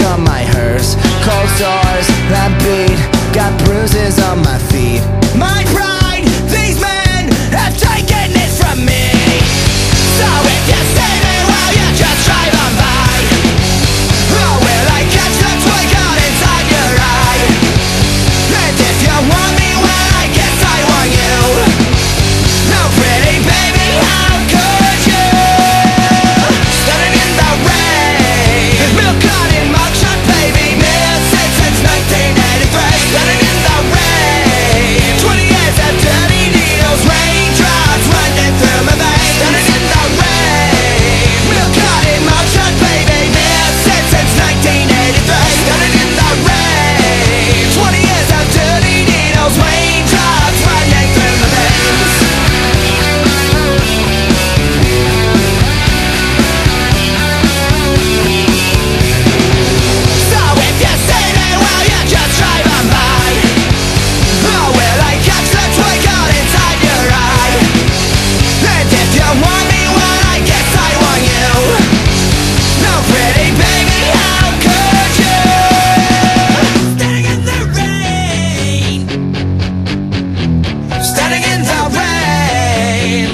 on my hearse. Cold sores that bleed, got bruises on my feet. My pride, these men have taken it from me. So if you see me, well, you just drive on by. Or will I catch the twinkle inside your eye? And if you want me, well, I guess I want you. No, pretty baby, how could you? Standing in the rain, milk carton mugshot, baby, missing since 1983. Standing in the rain, 20 years of dirty needles, raindrops running through my veins. Standing in the rain, milk carton mugshot, baby, missing since 1983. Standing in the rain, 20 years of dirty needles, raindrops running through my veins. So if you see me, well, you just drive on by. Or will I catch the twinkle inside your eye? And if you want me, well, I guess I want you. No, pretty baby, how could you? Standing in the rain, standing in the rain,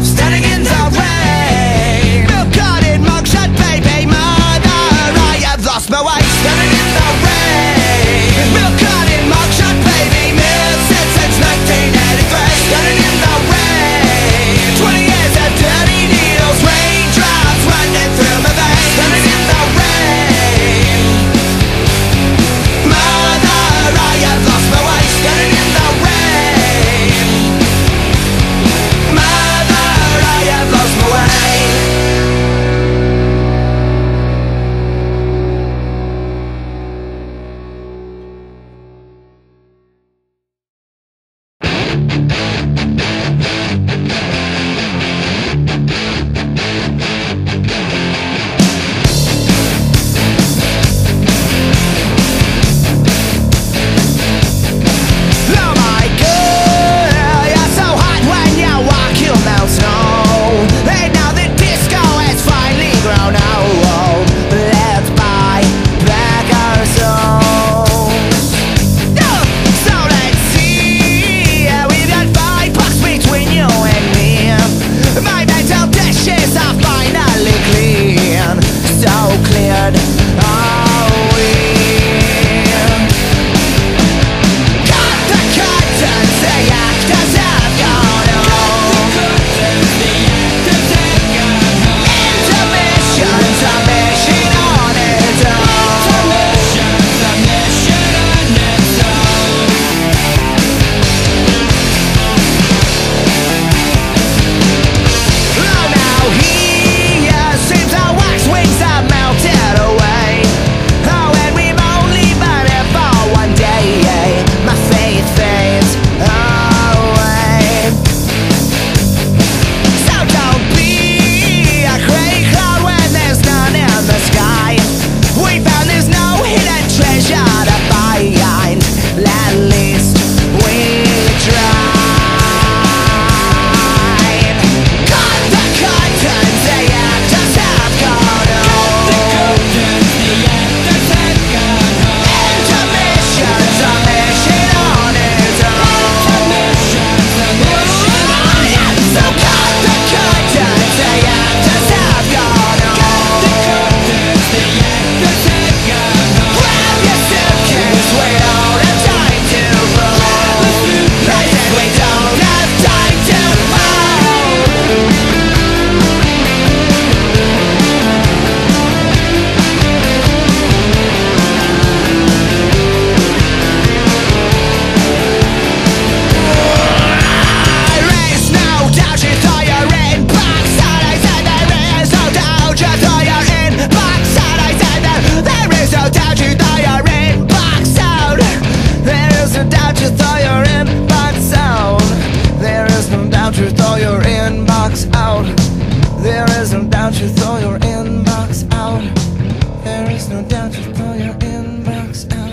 standing in the rain. Milk carton mugshot, baby, mother, I have lost my way. Standing in the rain, milk carton mugshot, baby, missing since 1983. Standing in the rain, 20 years of dirty needles, raindrops running through my veins. Standing in the rain, mother, I have lost my way. Standing in the rain, mother, I have lost my way. Oh my God, you're so hot when you walk, you melt snow. And now the disco has finally grown old. Let's buy back our souls. So let's see, we've got $5 between you and me. My mental dishes are finally clean. So cleared are we. Cut the curtains, the actors have gone home. Intermission, submission on its own. Oh, now here seems our wax wings have melted away. Oh, and we've only been here for one day. My faith fades away. So don't be a gray cloud when there's none in the sky. We found there's no hidden treasure to find. At least we tried. Cut the curtains, the actors have gone home. Intermission, submission on its own. So cut the curtains, the actors have gone home. Grab your suitcase, we don't have time to fool. I said we don't have time to fool. There is no doubt you thought you're in box out. I said there is no doubt you thought you're in box out. I said there is no doubt you thought you're in box out. There is no doubt you thought you're in box out. There is no doubt you thought you're in box out. There is no doubt you thought you're in box out. There is no doubt you thought you're in box out.